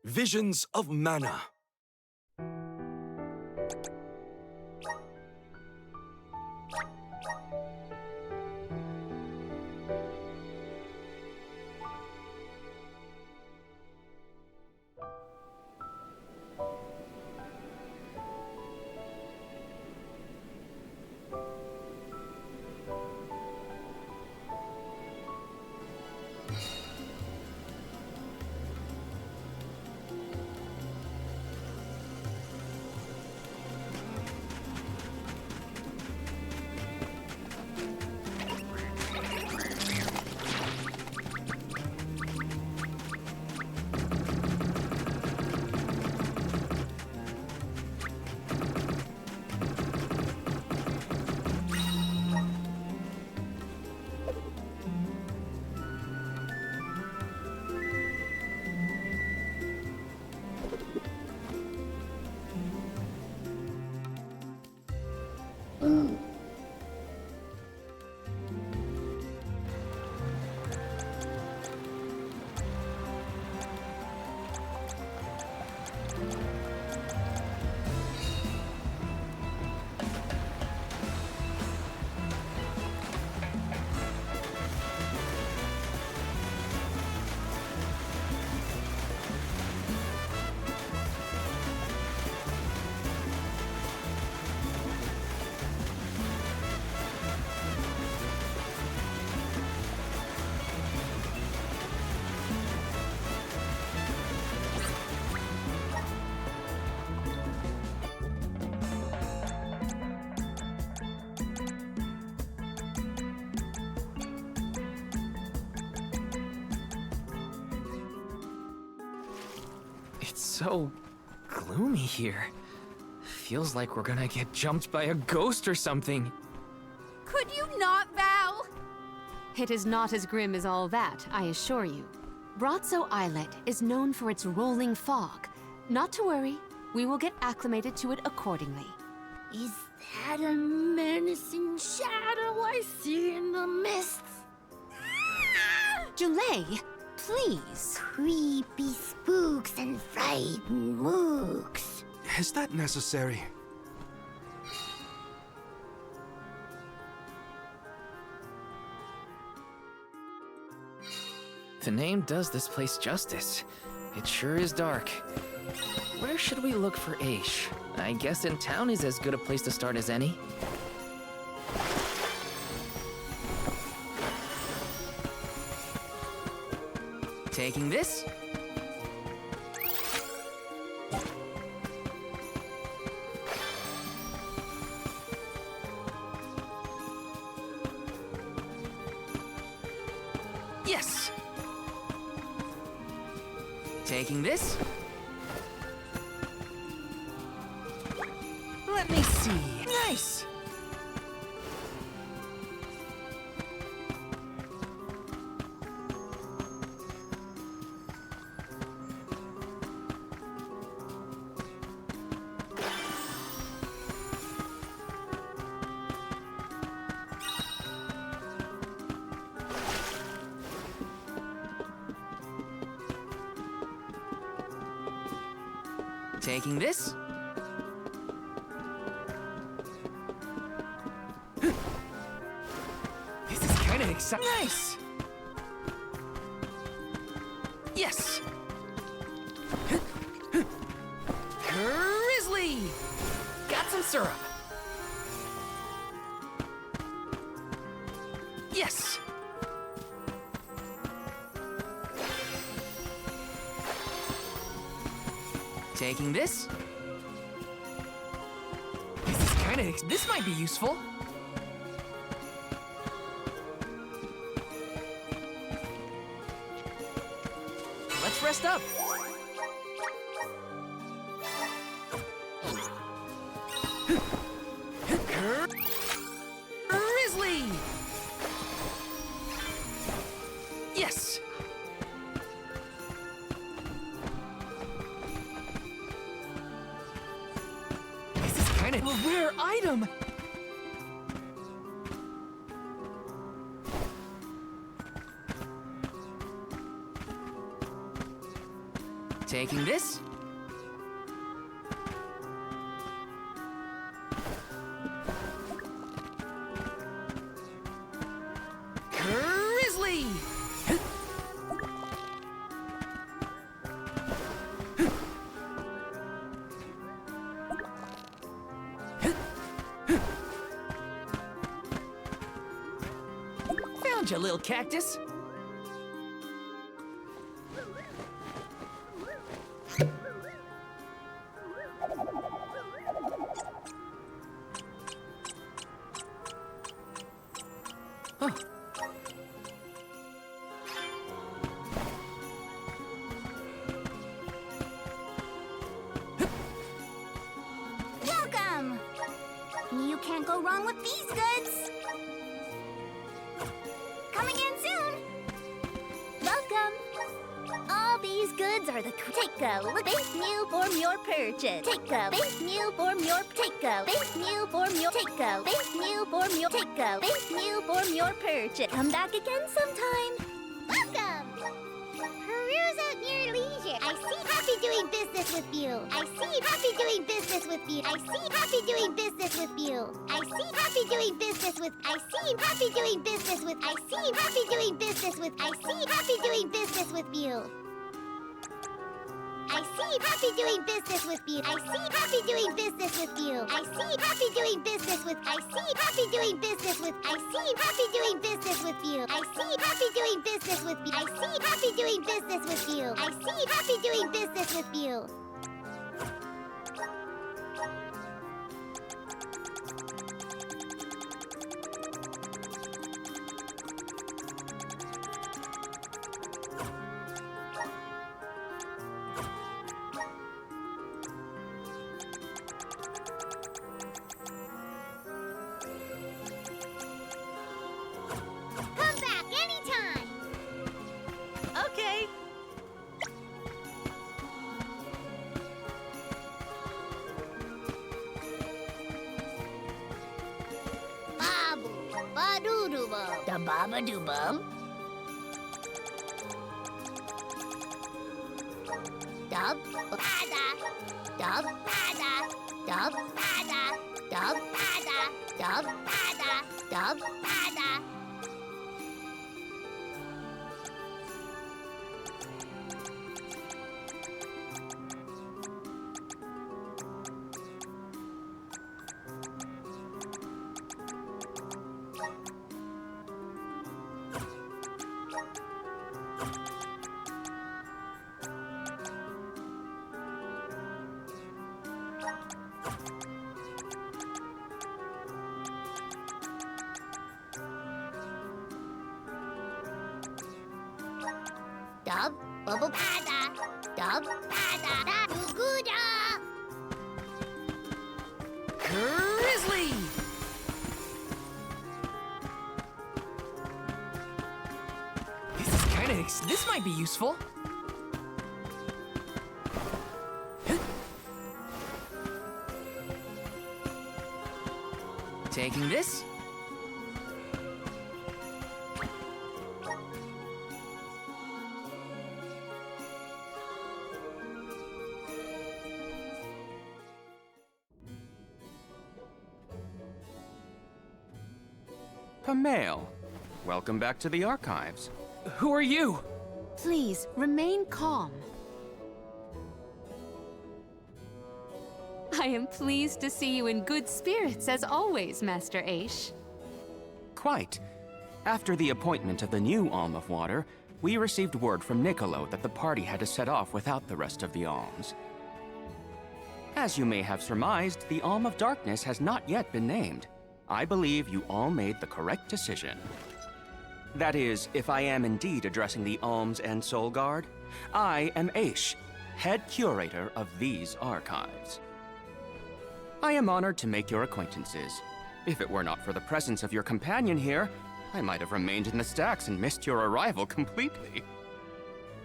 Visions of Mana. It's so gloomy here. Feels like we're gonna get jumped by a ghost or something. Could you not, Val? It is not as grim as all that, I assure you. Brazzo Islet is known for its rolling fog. Not to worry, we will get acclimated to it accordingly. Is that a menacing shadow I see in the mists? Julei, please. Creepy spooks and frightened mooks. Is that necessary? The name does this place justice. It sure is dark. Where should we look for Aish? I guess in town is as good a place to start as any. Taking this? Yes! Taking this? Let me see. Nice! Taking this? This is kind of exciting. Nice! Yes! Grizzly! Got some syrup. Yes! Taking this? This is kind of... This might be useful. Let's rest up. Grizzly! Yes! A rare item! Taking this. Grizzly! Found you, little cactus. Huh. Welcome! You can't go wrong with these goods. Coming in soon. Welcome. All these goods are the take a look. Base meal form your purchase. Take a base meal form your take a base meal form your take a base meal form your take a base meal form your purchase. Come back again sometime. Welcome. Peruse at your leisure. I see happy doing business with you. I see happy doing business with you. I see happy doing business with you. I see happy doing business with. I see happy doing business with. I see happy doing business with. I see happy doing business with you. I see happy doing business with you. I see happy doing business with you. I see happy doing business with. I see happy doing business with. I see happy doing business with you. I see happy doing business with you. I see happy doing business with you. I see happy doing business with you. Come back anytime. Okay. Babu, ba-doo-doo-bum. The baba-doo-bum. Dub, bada, dub, bada, dub, bada, dub, bada, dub, bada, dub, bada. Dub, bubble pada, dub, pada, guguda. Grizzly! This might be useful. Taking this. Pamail, welcome back to the archives. Who are you? Please, remain calm. I am pleased to see you in good spirits, as always, Master Aish. Quite. After the appointment of the new Alm of Water, we received word from Niccolo that the party had to set off without the rest of the alms. As you may have surmised, the Alm of Darkness has not yet been named. I believe you all made the correct decision. That is, if I am indeed addressing the Alms and Soul Guard, I am Aish, head curator of these archives. I am honored to make your acquaintances. If it were not for the presence of your companion here, I might have remained in the stacks and missed your arrival completely.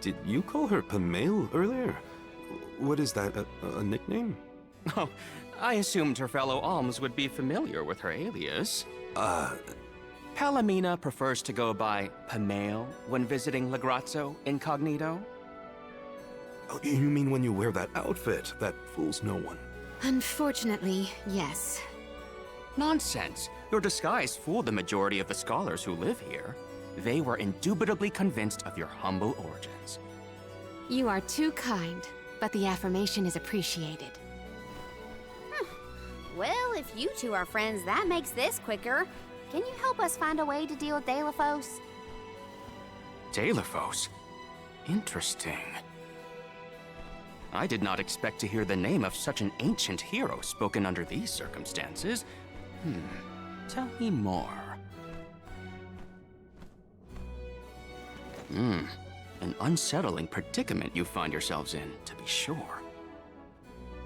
Did you call her Pamail earlier? What is that, a nickname? Oh, I assumed her fellow alms would be familiar with her alias. Palomina prefers to go by Pamail when visiting Legrazzo incognito. Oh, you mean when you wear that outfit that fools no one? Unfortunately, yes. Nonsense. Your disguise fooled the majority of the scholars who live here. They were indubitably convinced of your humble origins. You are too kind, but the affirmation is appreciated. Well, if you two are friends, that makes this quicker. Can you help us find a way to deal with Deilophos? Deilophos? Interesting. I did not expect to hear the name of such an ancient hero spoken under these circumstances. Tell me more. An unsettling predicament you find yourselves in, to be sure.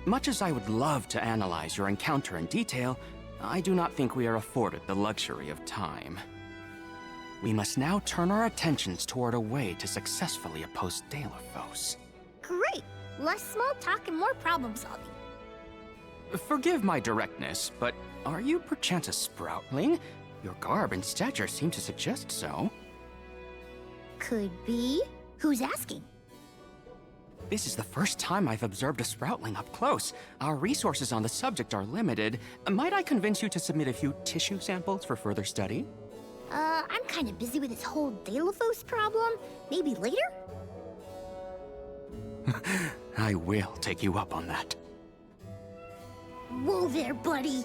Much as I would love to analyze your encounter in detail, I do not think we are afforded the luxury of time. We must now turn our attentions toward a way to successfully oppose Deilophos. Great! Less small talk and more problem solving. Forgive my directness, but are you perchance a Sproutling? Your garb and stature seem to suggest so. Could be. Who's asking? This is the first time I've observed a Sproutling up close. Our resources on the subject are limited. Might I convince you to submit a few tissue samples for further study? I'm kind of busy with this whole Deilophos problem. Maybe later? I will take you up on that. Whoa there, buddy.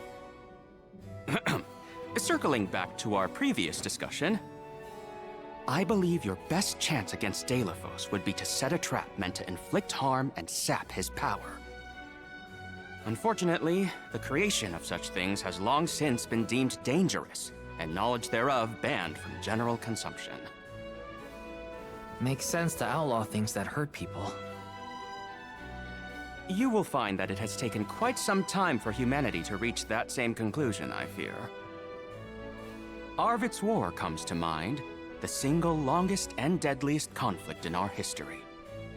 Circling back to our previous discussion, I believe your best chance against Deilophos would be to set a trap meant to inflict harm and sap his power. Unfortunately, the creation of such things has long since been deemed dangerous, and knowledge thereof banned from general consumption. Makes sense to outlaw things that hurt people. You will find that it has taken quite some time for humanity to reach that same conclusion, I fear. Arvid's War comes to mind, the single longest and deadliest conflict in our history.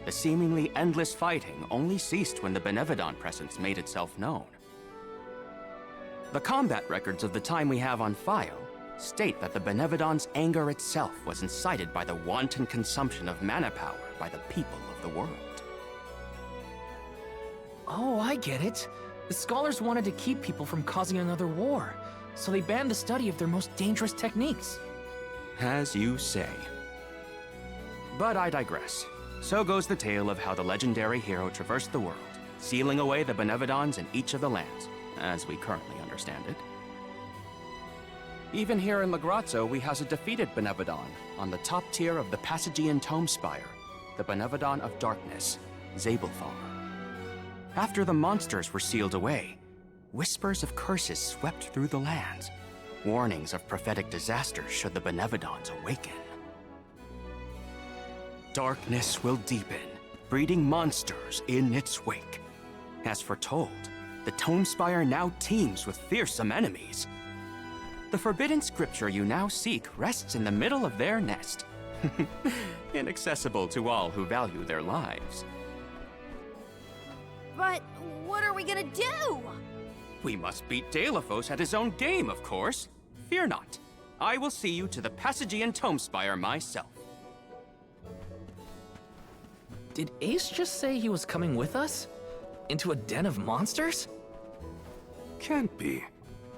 The seemingly endless fighting only ceased when the Benevodon presence made itself known. The combat records of the time we have on file state that the Benevodon's anger itself was incited by the wanton consumption of mana power by the people of the world. Oh, I get it. The scholars wanted to keep people from causing another war, so they banned the study of their most dangerous techniques. As you say. But I digress. So goes the tale of how the legendary hero traversed the world, sealing away the Benevodons in each of the lands, as we currently understand it. Even here in Lagrazzo, we house a defeated Benevodon on the top tier of the Passagian Tome Spire, the Benevodon of Darkness, Zabelthar. After the monsters were sealed away, whispers of curses swept through the lands, warnings of prophetic disaster should the Benevodons awaken. Darkness will deepen, breeding monsters in its wake. As foretold, the Tome Spire now teems with fearsome enemies. The forbidden scripture you now seek rests in the middle of their nest, inaccessible to all who value their lives. But what are we gonna do? We must beat Deilophos at his own game, of course. Fear not. I will see you to the Passagian Tome Spire myself. Did Ace just say he was coming with us? Into a den of monsters? Can't be.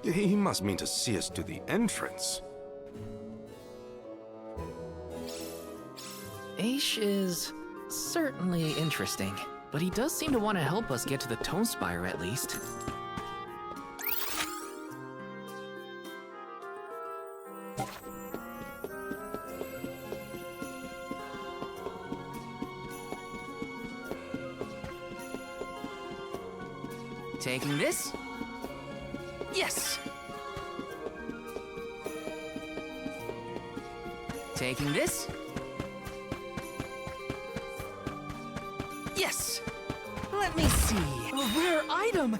He must mean to see us to the entrance. Ace is certainly interesting, but he does seem to want to help us get to the Tome Spire at least. Taking this? Yes! Taking this? Yes! Let me see. A rare item!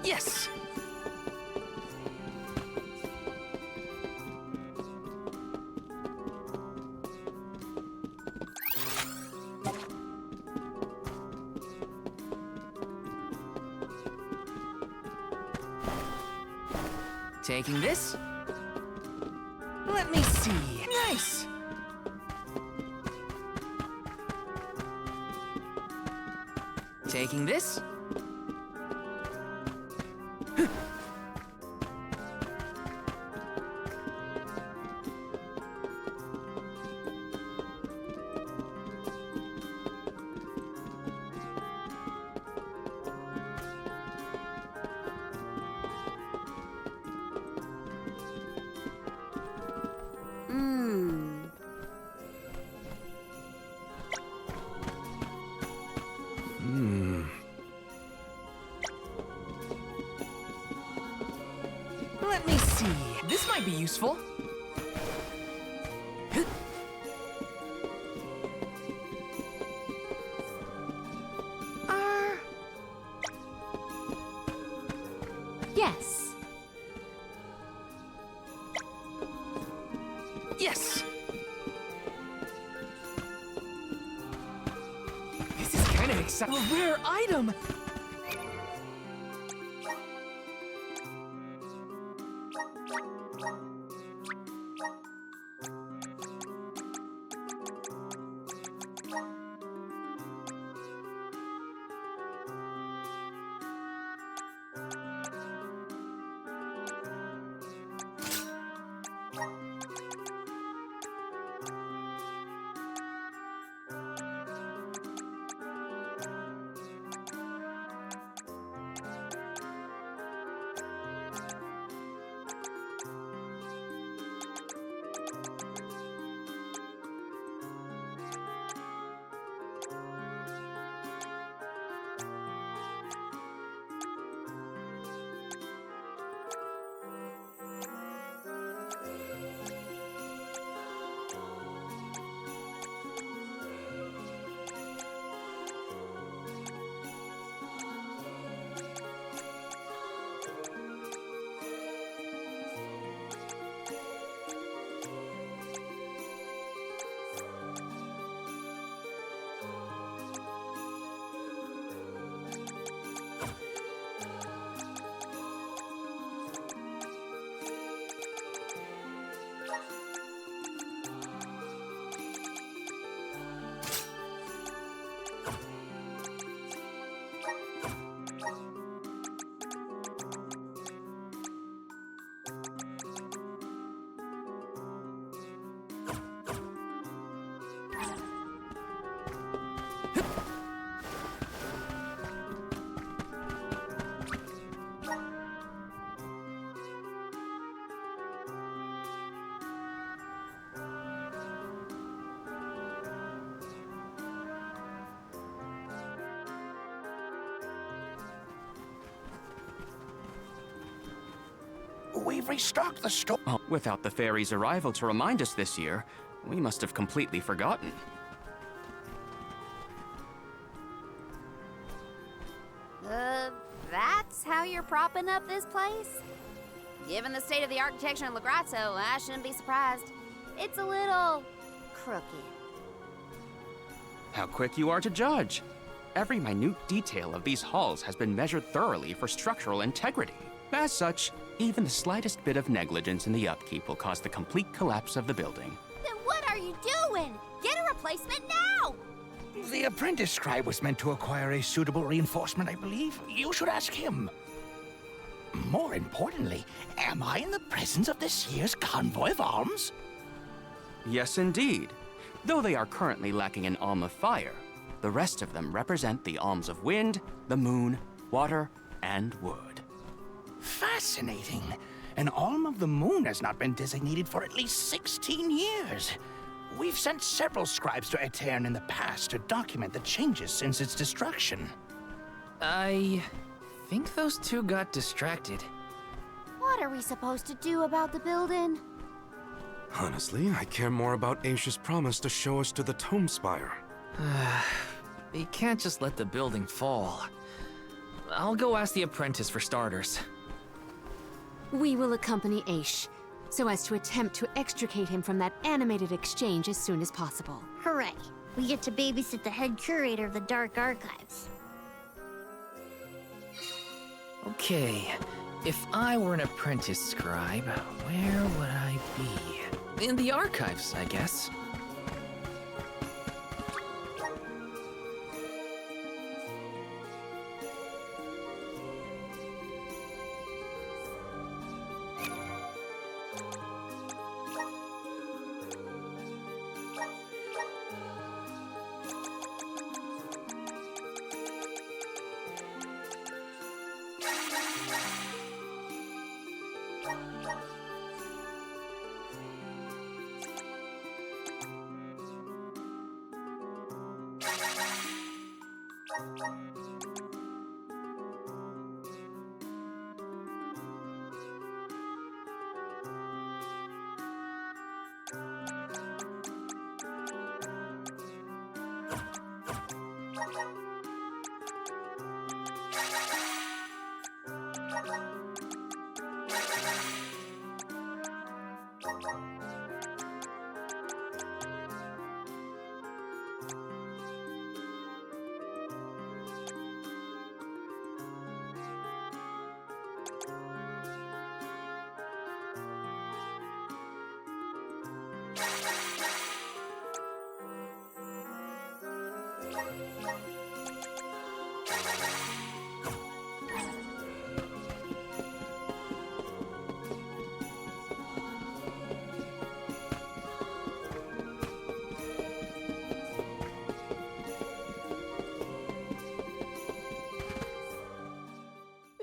Yes! Taking this. Let me see. Nice! Taking this. Let me see. This might be useful. Yes. Yes! This is kind of exciting. A rare item! We've restocked the store. Oh, without the fairy's arrival to remind us this year, we must have completely forgotten. That's how you're propping up this place? Given the state of the architecture in Lagrazzo, I shouldn't be surprised. It's a little crooked. How quick you are to judge! Every minute detail of these halls has been measured thoroughly for structural integrity. As such, even the slightest bit of negligence in the upkeep will cause the complete collapse of the building. Then what are you doing? Get a replacement now! The apprentice scribe was meant to acquire a suitable reinforcement, I believe. You should ask him. More importantly, am I in the presence of this year's convoy of alms? Yes, indeed. Though they are currently lacking an alm of fire, the rest of them represent the alms of wind, the moon, water, and wood. Fascinating. An alm of the moon has not been designated for at least 16 years. We've sent several scribes to Aetern in the past to document the changes since its destruction. I think those two got distracted. What are we supposed to do about the building? Honestly, I care more about Aisha's promise to show us to the Tome Spire. You can't just let the building fall. I'll go ask the apprentice for starters. We will accompany Aish, so as to attempt to extricate him from that animated exchange as soon as possible. Hooray! We get to babysit the head curator of the Dark Archives. Okay, If I were an apprentice scribe, where would I be? In the archives, I guess.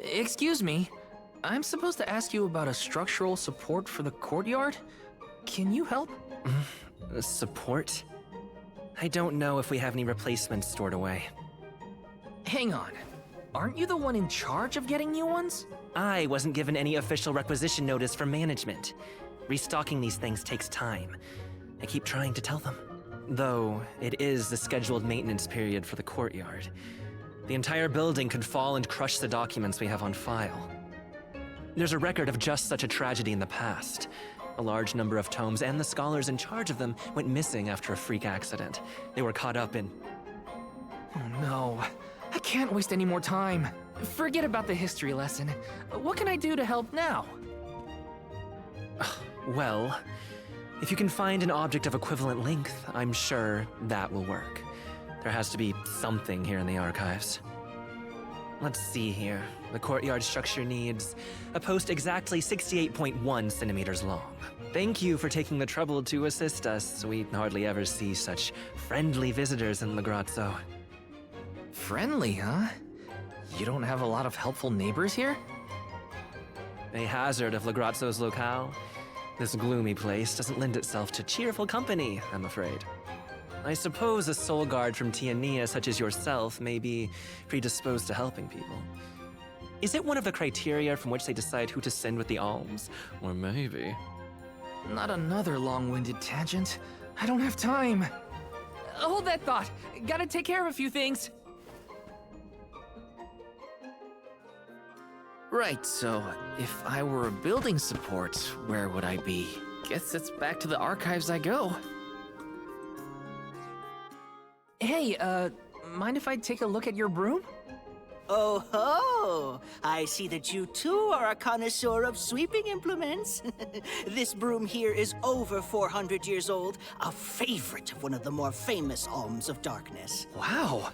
Excuse me, I'm supposed to ask you about a structural support for the courtyard? Can you help? Support? I don't know if we have any replacements stored away. Hang on, aren't you the one in charge of getting new ones? I wasn't given any official requisition notice from management. Restocking these things takes time. I keep trying to tell them. Though, it is the scheduled maintenance period for the courtyard. The entire building could fall and crush the documents we have on file. There's a record of just such a tragedy in the past. A large number of tomes and the scholars in charge of them went missing after a freak accident. They were caught up in... Oh no, I can't waste any more time. Forget about the history lesson. What can I do to help now? Well, if you can find an object of equivalent length, I'm sure that will work. There has to be something here in the archives. Let's see here. The courtyard structure needs a post exactly 68.1 centimeters long. Thank you for taking the trouble to assist us. We hardly ever see such friendly visitors in Legrazzo. Friendly, huh? You don't have a lot of helpful neighbors here? A hazard of Legrazzo's locale. This gloomy place doesn't lend itself to cheerful company, I'm afraid. I suppose a soul guard from Tiania such as yourself may be predisposed to helping people. Is it one of the criteria from which they decide who to send with the alms? Or maybe... Not another long-winded tangent. I don't have time. Hold that thought. Gotta take care of a few things. Right, so if I were a building support, where would I be? Guess it's back to the archives I go. Hey, mind if I take a look at your broom? Oh ho! I see that you too are a connoisseur of sweeping implements. This broom here is over 400 years old, a favorite of one of the more famous Alms of Darkness. Wow!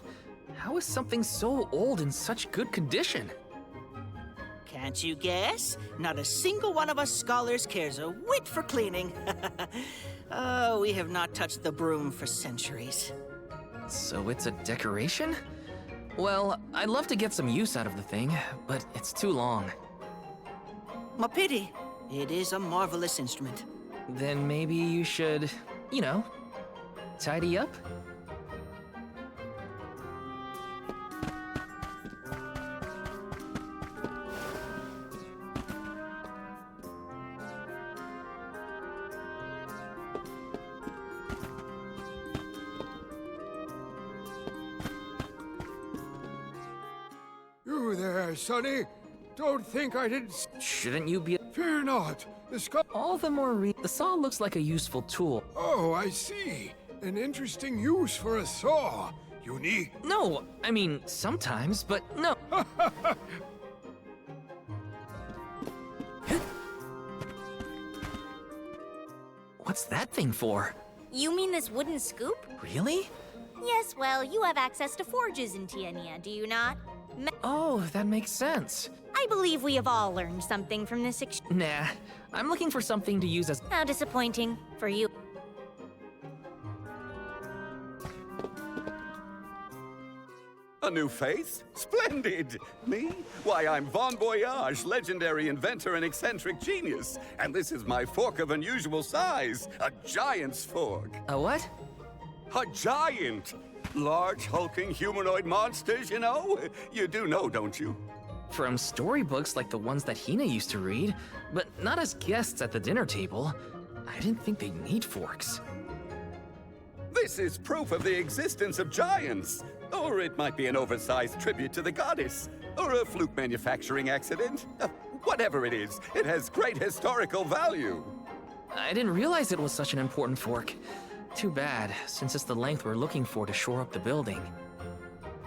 How is something so old in such good condition? Can't you guess? Not a single one of us scholars cares a whit for cleaning. Oh, we have not touched the broom for centuries. So it's a decoration? Well, I'd love to get some use out of the thing, but it's too long. A pity. It is a marvelous instrument. Then maybe you should, you know, tidy up? You there, Sonny? Don't think I didn't... Shouldn't you be... Fear not. The skull... All the more the saw looks like a useful tool. Oh, I see. An interesting use for a saw. Unique. No, I mean, sometimes, but no. What's that thing for? You mean this wooden scoop? Really? Yes, well, you have access to forges in Tiania, do you not? Oh, that makes sense. I believe we have all learned something from this Nah, I'm looking for something to use as... How disappointing for you. A new face? Splendid! Me? Why, I'm Von Voyage, legendary inventor and eccentric genius. And this is my fork of unusual size, a giant's fork. A what? A giant! Large, hulking humanoid monsters, you know? You do know, don't you? From storybooks like the ones that Hina used to read, but not as guests at the dinner table. I didn't think they'd need forks. This is proof of the existence of giants. Or it might be an oversized tribute to the goddess. Or a fluke manufacturing accident. Whatever it is, it has great historical value. I didn't realize it was such an important fork. Too bad, since it's the length we're looking for to shore up the building.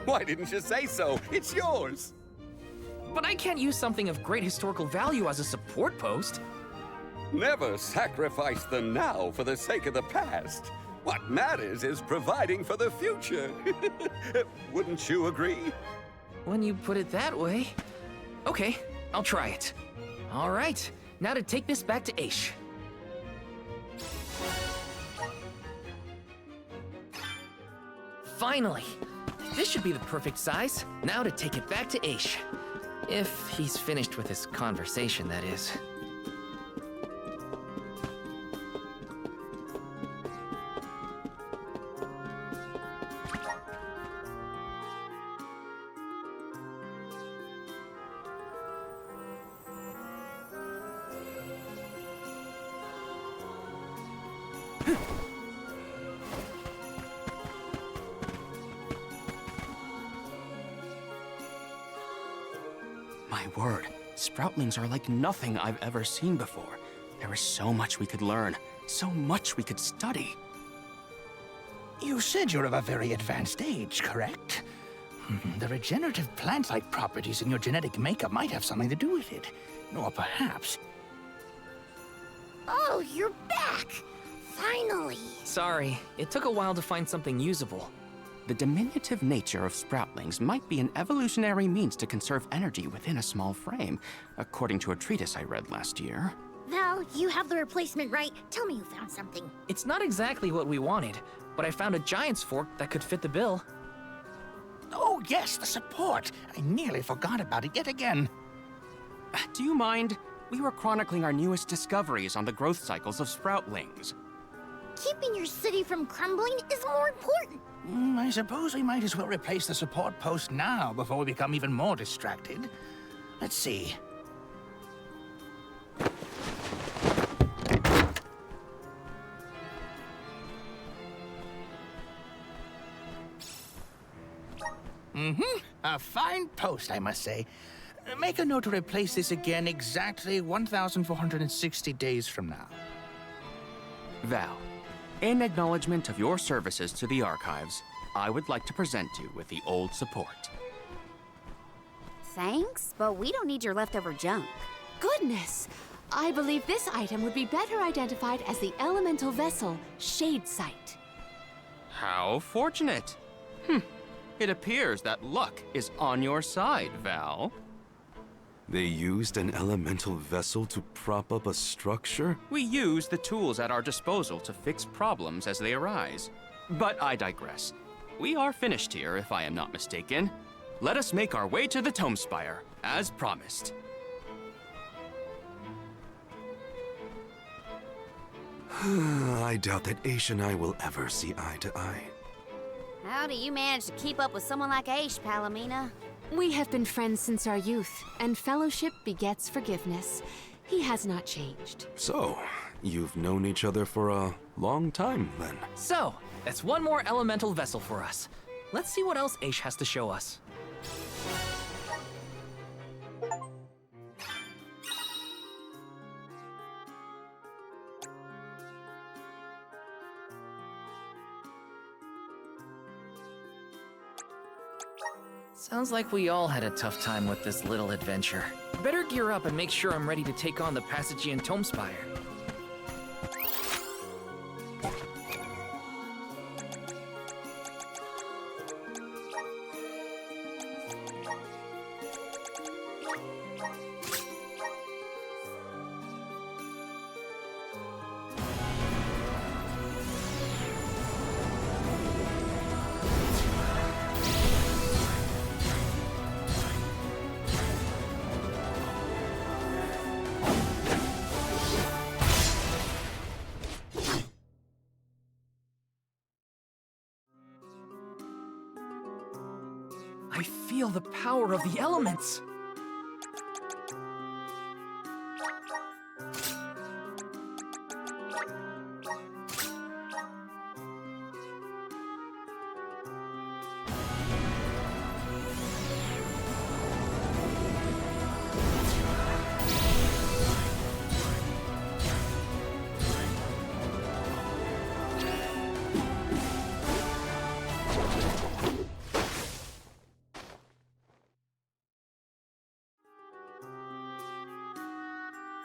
Why didn't you say so? It's yours. But I can't use something of great historical value as a support post. Never sacrifice the now for the sake of the past. What matters is providing for the future. Wouldn't you agree? When you put it that way. Okay, I'll try it. All right, now to take this back to Aish. Finally! This should be the perfect size. Now to take it back to Aish. If he's finished with his conversation, that is. My word, Sproutlings are like nothing I've ever seen before. There is so much we could learn, so much we could study. You said you're of a very advanced age, correct? The regenerative plant-like properties in your genetic makeup might have something to do with it. Or perhaps... Oh, you're back! Finally! Sorry, it took a while to find something usable. The diminutive nature of Sproutlings might be an evolutionary means to conserve energy within a small frame, according to a treatise I read last year. Val, you have the replacement, right? Tell me you found something. It's not exactly what we wanted, but I found a giant's fork that could fit the bill. Oh yes, the support! I nearly forgot about it yet again. Do you mind? We were chronicling our newest discoveries on the growth cycles of Sproutlings. Keeping your city from crumbling is more important. I suppose we might as well replace the support post now before we become even more distracted. Let's see. A fine post, I must say. Make a note to replace this again exactly 1,460 days from now. Val, in acknowledgement of your services to the archives, I would like to present you with the old support. Thanks, but we don't need your leftover junk. Goodness! I believe this item would be better identified as the elemental vessel, Shade Sight. How fortunate! It appears that luck is on your side, Val. They used an elemental vessel to prop up a structure? We use the tools at our disposal to fix problems as they arise. But I digress. We are finished here, if I am not mistaken. Let us make our way to the Tome Spire, as promised. I doubt that Aish and I will ever see eye to eye. How do you manage to keep up with someone like Aish, Palomina? We have been friends since our youth, and fellowship begets forgiveness. He has not changed. So, you've known each other for a long time, then? So, that's one more elemental vessel for us. Let's see what else Aish has to show us. Sounds like we all had a tough time with this little adventure. Better gear up and make sure I'm ready to take on the Passagian Tome Spire. I feel the power of the elements.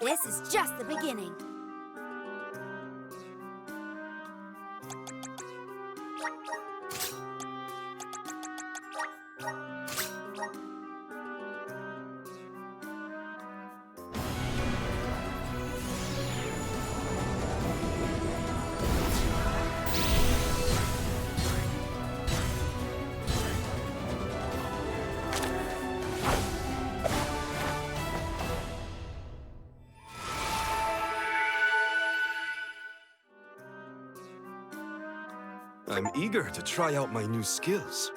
This is just the beginning. I'm eager to try out my new skills.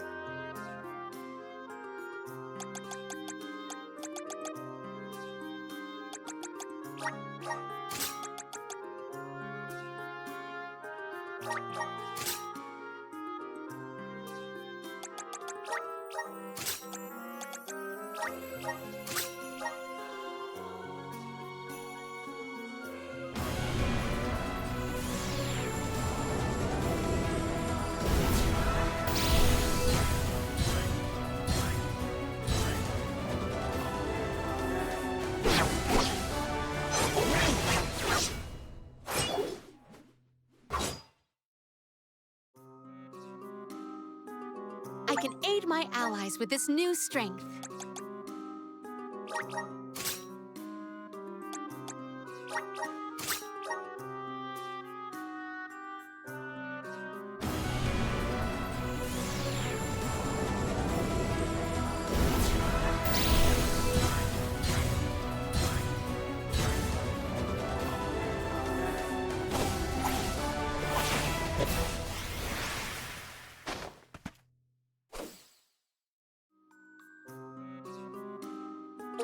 I can aid my allies with this new strength.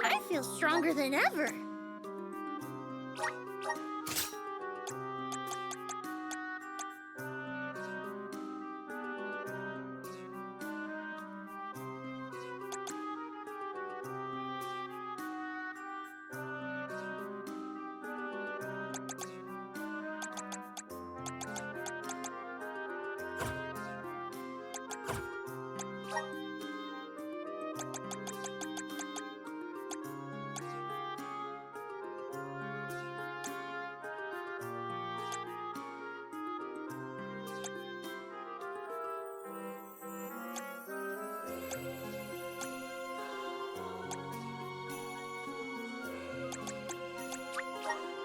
I feel stronger than ever.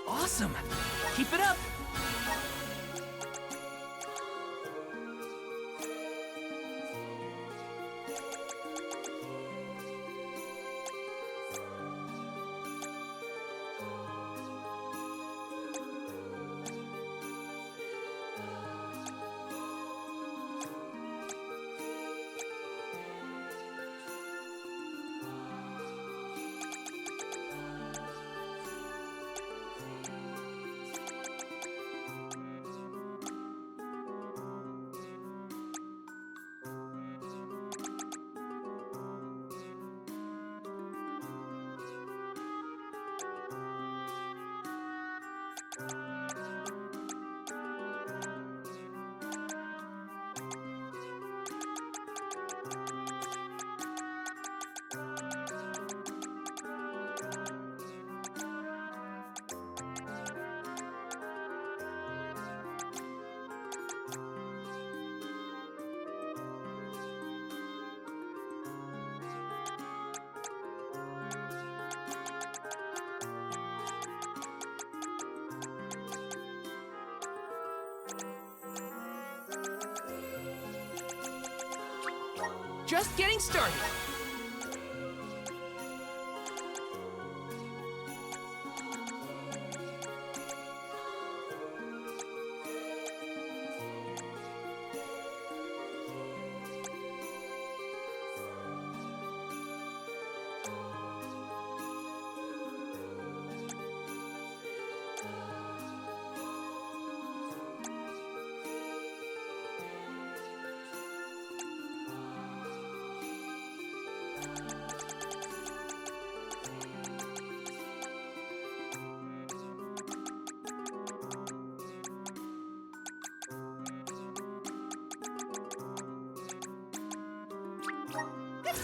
Awesome! Keep it up! Just getting started.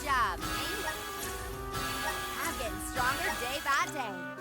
job, me. I'm getting stronger day by day.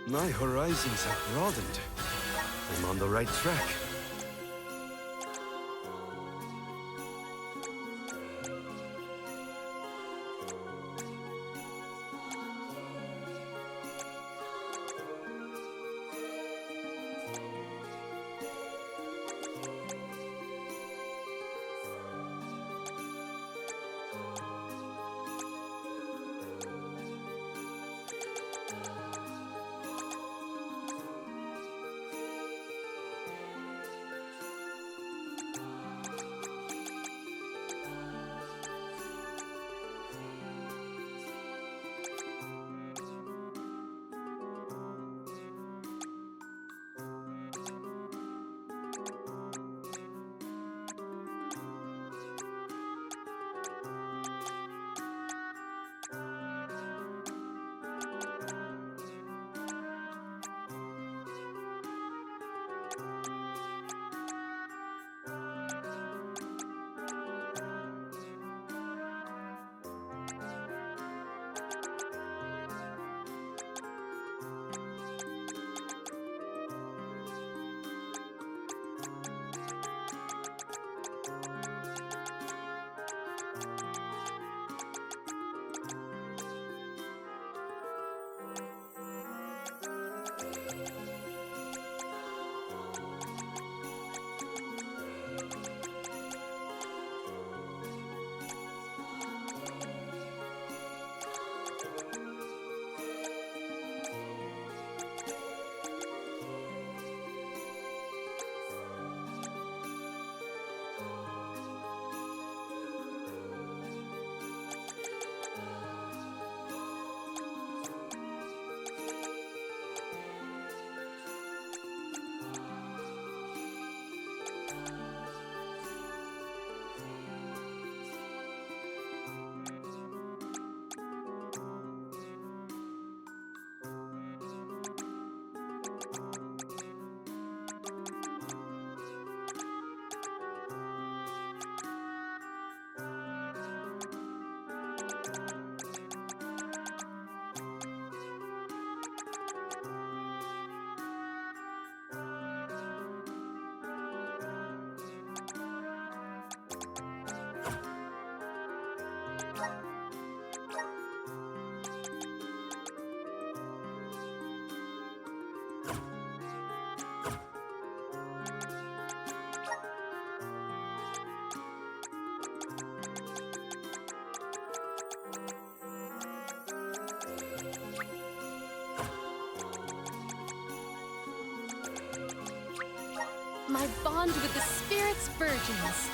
My horizons have broadened. I'm on the right track. My bond with the spirits virgins.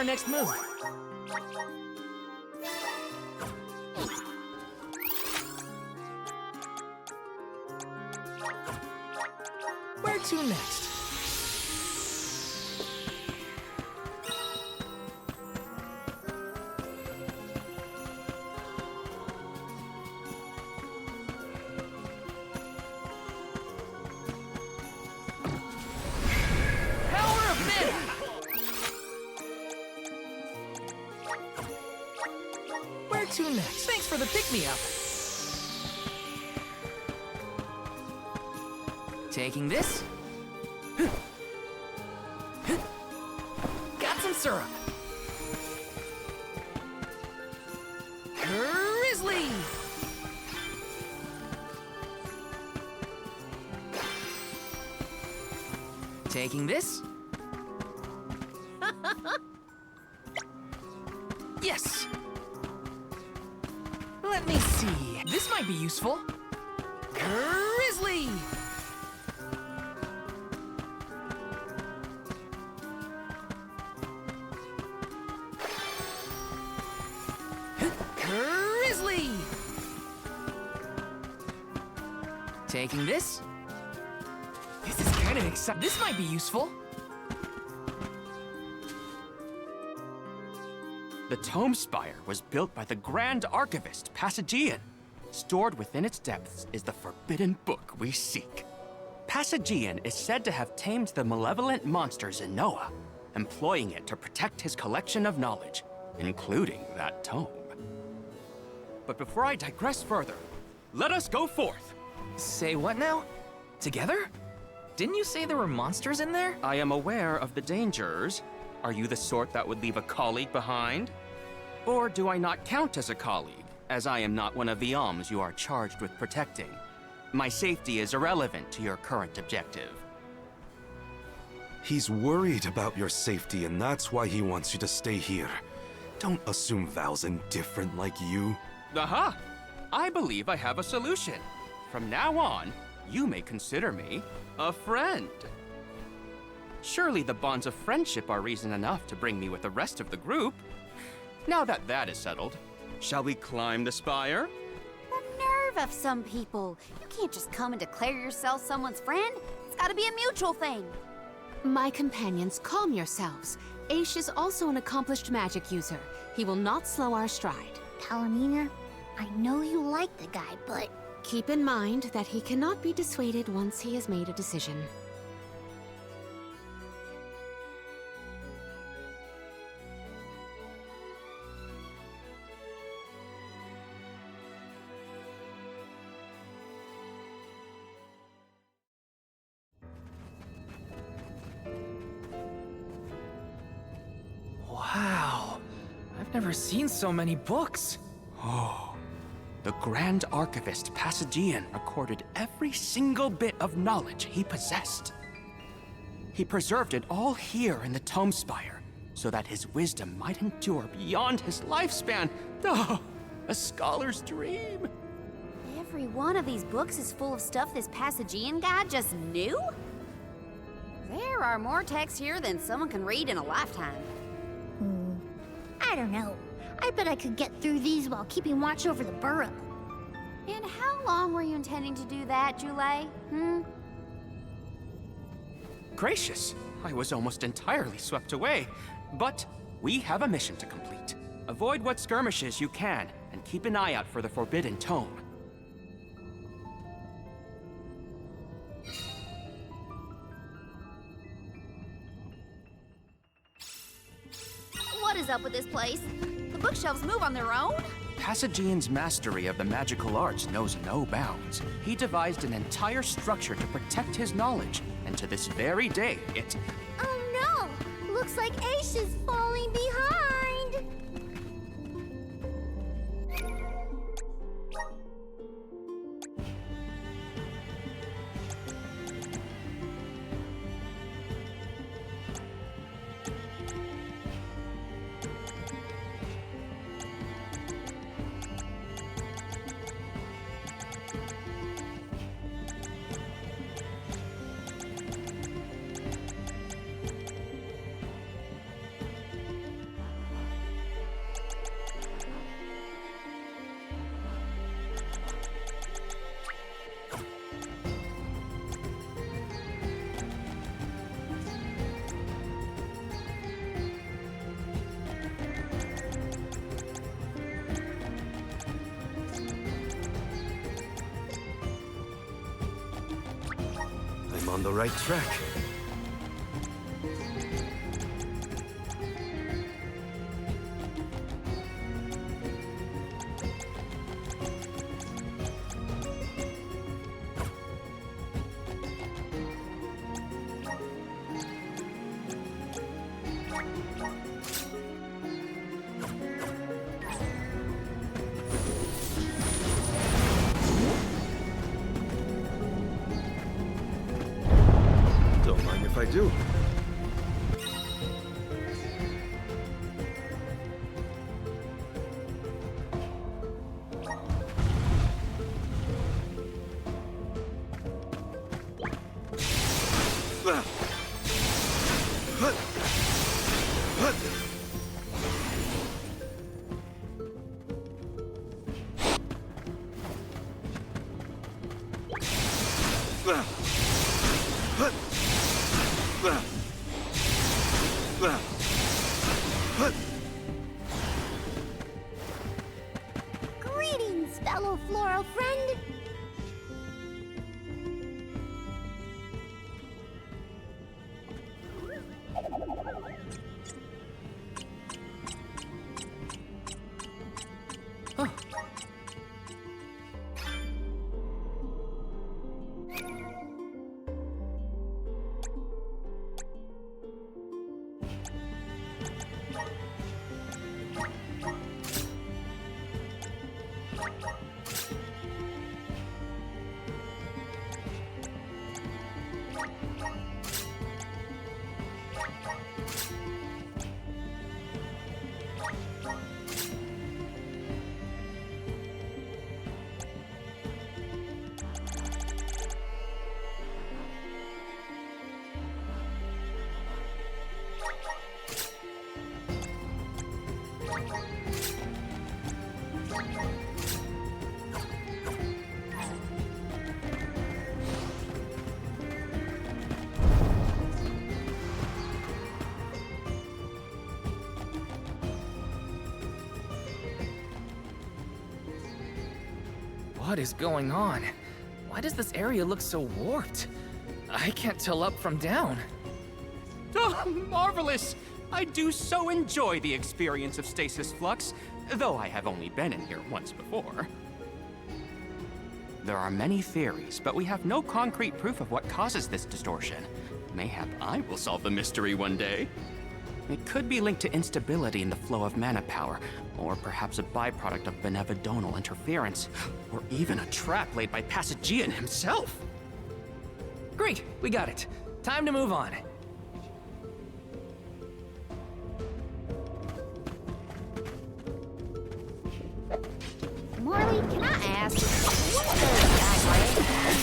our next move? Where to next? Power of mana! Where to next? Thanks for the pick-me-up. Taking this? Got some syrup. Grizzly! Taking this? Yes! Let me see. This might be useful. Grizzly! Grizzly! Taking this? This is kind of exciting. This might be useful. The Tome Spire was built by the Grand Archivist, Passagian. Stored within its depths is the forbidden book we seek. Passagian is said to have tamed the malevolent monster Zenoa, employing it to protect his collection of knowledge, including that tome. But before I digress further, let us go forth. Say what now? Together? Didn't you say there were monsters in there? I am aware of the dangers. Are you the sort that would leave a colleague behind? Or do I not count as a colleague, as I am not one of the alms you are charged with protecting? My safety is irrelevant to your current objective. He's worried about your safety, and that's why he wants you to stay here. Don't assume Val's indifferent like you. Aha! I believe I have a solution. From now on, you may consider me a friend. Surely the bonds of friendship are reason enough to bring me with the rest of the group. Now that that is settled, shall we climb the spire? The nerve of some people. You can't just come and declare yourself someone's friend. It's gotta be a mutual thing. My companions, calm yourselves. Aish is also an accomplished magic user. He will not slow our stride. Palomina, I know you like the guy, but Keep in mind that he cannot be dissuaded once he has made a decision. Wow. I've never seen so many books. Oh, the Grand Archivist Passagian recorded every single bit of knowledge he possessed. He preserved it all here in the Tome Spire, so that his wisdom might endure beyond his lifespan. Oh, a scholar's dream. Every one of these books is full of stuff this Passagian guy just knew? There are more texts here than someone can read in a lifetime. I don't know. I bet I could get through these while keeping watch over the burrow. And how long were you intending to do that, Jule? Gracious, I was almost entirely swept away. But we have a mission to complete. Avoid what skirmishes you can, and keep an eye out for the Forbidden Tome. What is up with this place? The bookshelves move on their own? Passagian's mastery of the magical arts knows no bounds. He devised an entire structure to protect his knowledge, and to this very day, it... Oh no! Looks like Aish is falling behind! on the right track. Don't mind if I do. Greetings, fellow floral friend. What is going on? Why does this area look so warped? I can't tell up from down. Oh, marvelous! I do so enjoy the experience of stasis flux, though I have only been in here once before. There are many theories, but we have no concrete proof of what causes this distortion. Mayhap I will solve the mystery one day. It could be linked to instability in the flow of mana power, or perhaps a byproduct of benevodonal interference, or even a trap laid by Passagian himself. Great, we got it. Time to move on. Morley, can I ask, what does digress?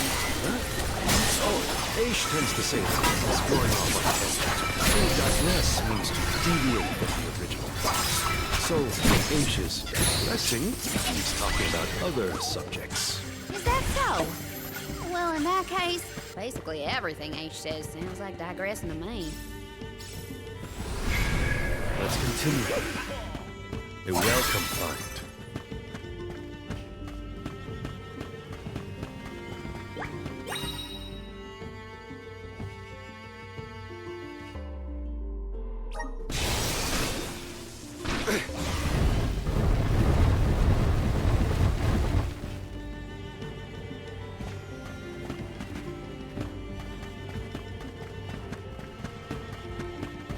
Oh, Aish tends to say that exploring all what to digress means to deviate from the original plot. So, Aish is digressing, he's talking about other subjects. Is that so? Well, in that case, basically everything H says sounds like digressing to me. Let's continue. A welcome find.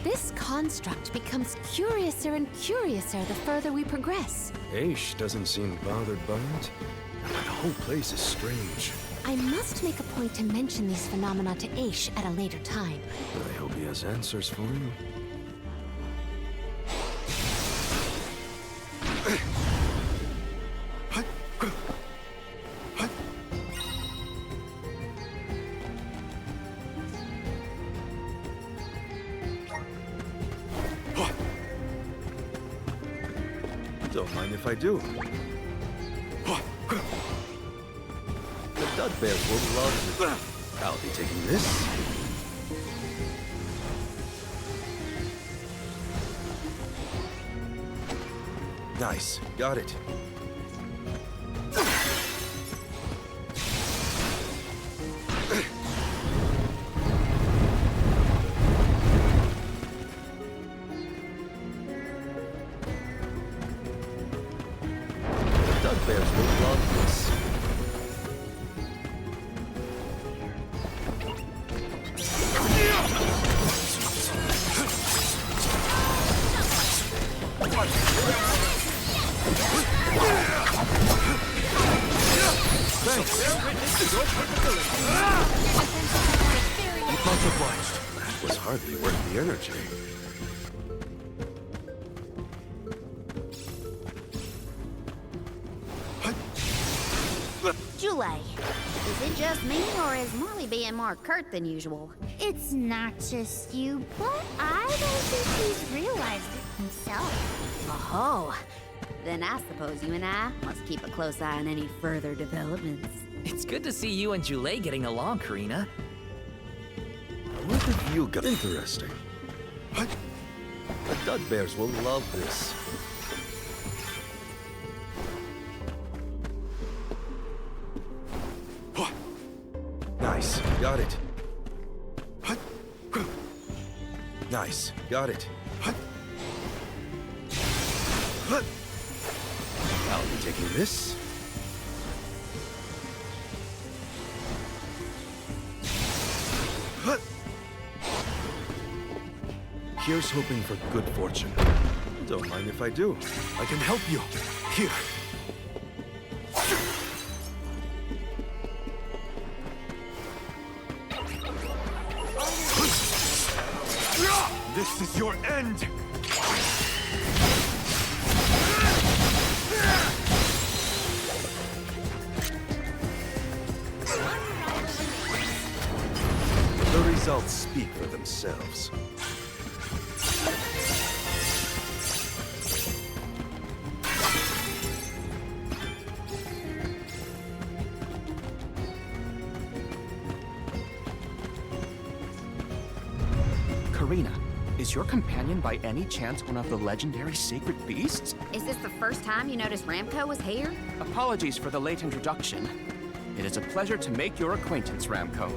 This construct becomes curiouser and curiouser the further we progress. Aish doesn't seem bothered by it. The whole place is strange. I must make a point to mention these phenomena to Aish at a later time. I hope he has answers for you. Don't mind if I do. The Dud Bears will love it. I'll be taking this. Nice, got it. Bugbears will love this. Thanks. Much obliged. That was hardly worth the energy. Jule, is it just me, or is Molly being more curt than usual? It's not just you, but I don't think he's realized it himself. Oh, then I suppose you and I must keep a close eye on any further developments. It's good to see you and Jule getting along, Karina. What have you got? Interesting. The Dugbears will love this. Nice, got it. Nice, got it. I'll be taking this. Here's hoping for good fortune. Don't mind if I do. I can help you. Here. This is your end! The results speak for themselves. Karina, is your companion by any chance one of the legendary sacred beasts? Is this the first time you noticed Ramco was here? Apologies for the late introduction. It is a pleasure to make your acquaintance, Ramco.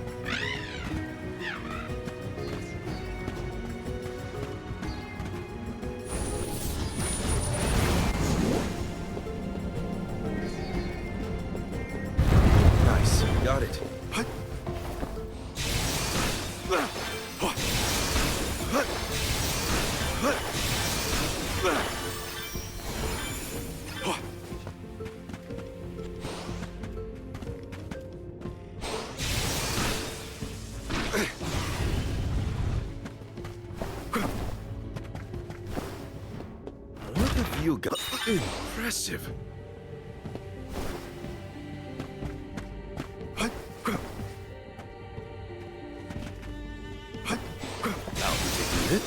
Nice, got it. What have you got? Impressive. I'll be taking it.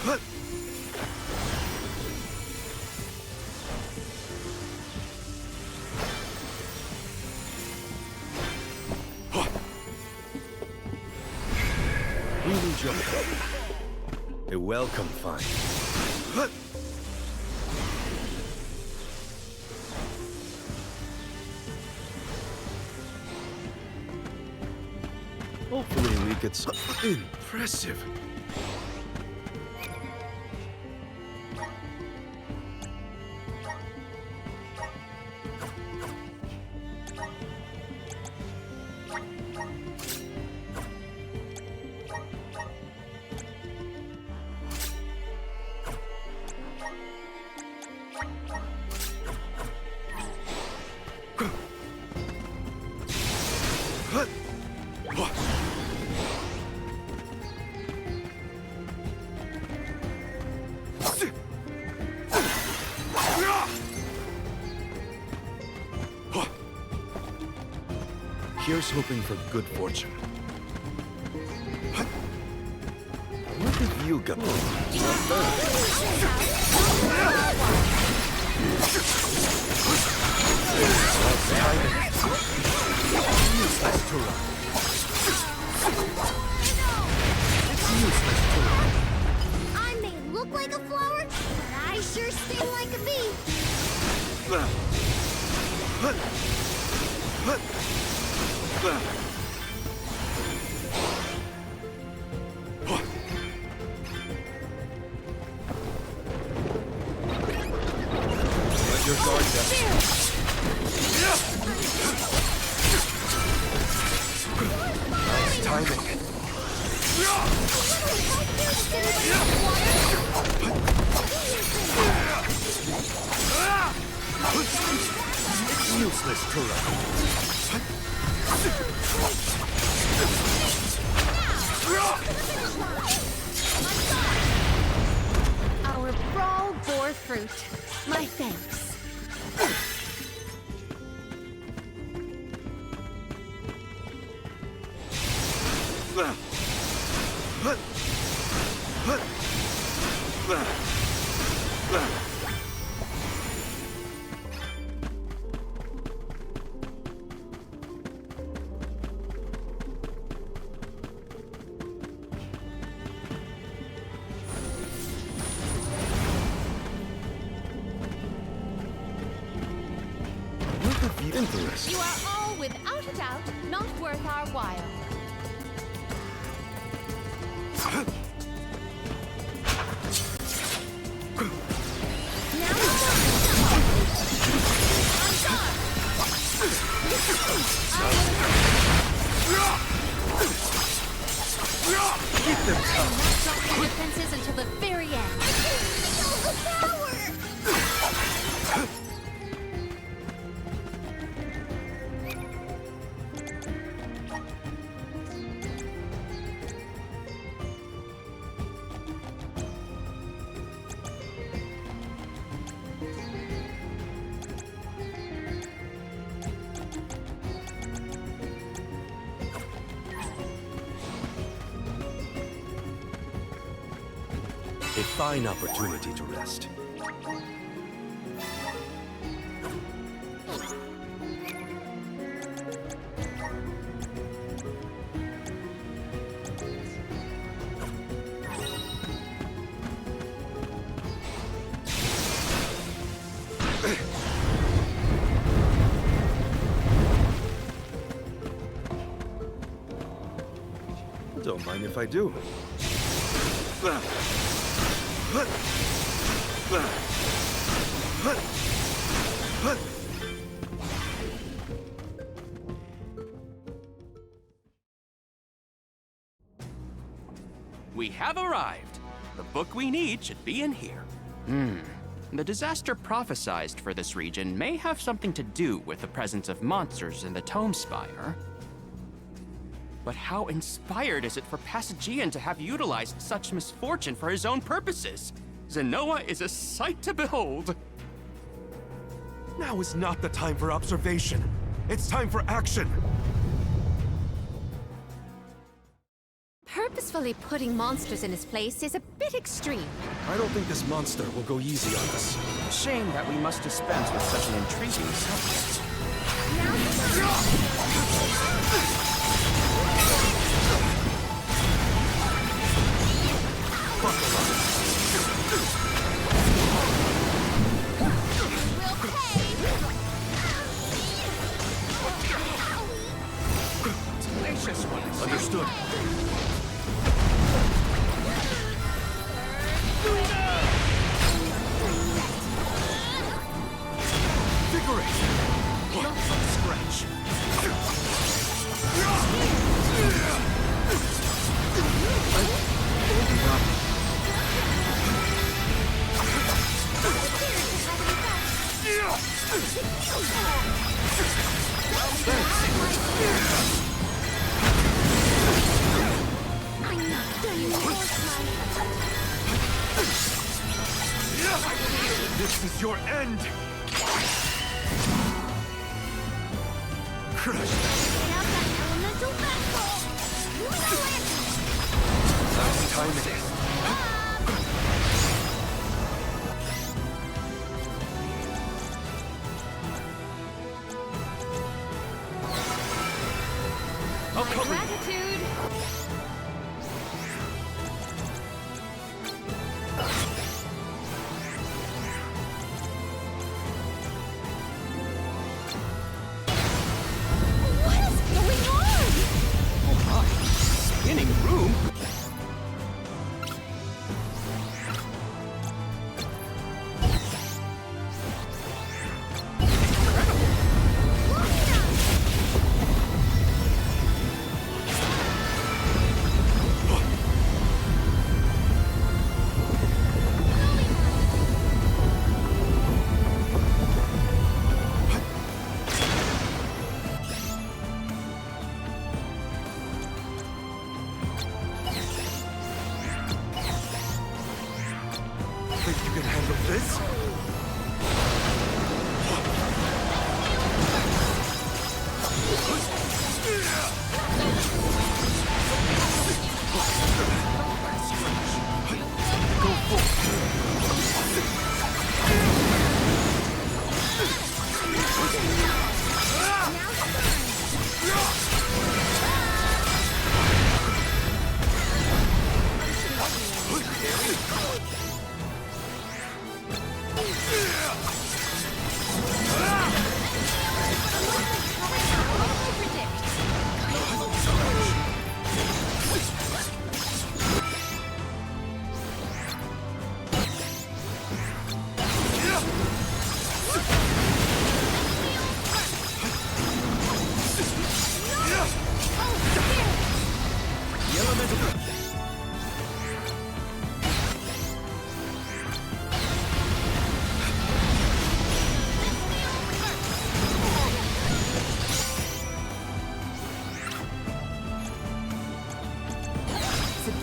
Really job. A welcome find. Hopefully we get some impressive. Here's hoping for good fortune. What have you got? Useless to run. It's useless to run. I may look like a flower, but I sure sting like a bee. Let your guard down. Nice timing. It's useless to Our brawl bore fruit. My thanks. Look at the interest. You are all, without a doubt, not worth our while. Keep them tough. Not stop your defenses until the very end. A fine opportunity to rest. Don't mind if I do. We have arrived. The book we need should be in here. The disaster prophesied for this region may have something to do with the presence of monsters in the Tome Spire. But how inspired is it for Passagian to have utilized such misfortune for his own purposes? Zenoa is a sight to behold. Now is not the time for observation. It's time for action. Purposefully putting monsters in his place is a bit extreme. I don't think this monster will go easy on us. Shame that we must dispense with such an intriguing subject. Understood. Vigorous. Not from scratch. This is your end! Crush Last time it is. My gratitude. Spinning room?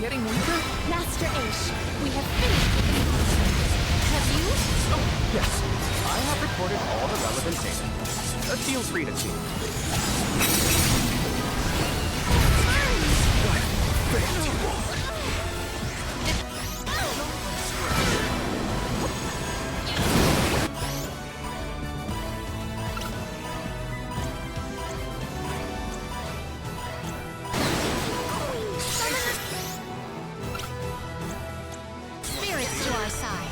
getting weaker? Master Aish, we have finished with this monster. Have you? Oh, yes. I have recorded all the relevant data. Feel free to choose. Spirits to our side.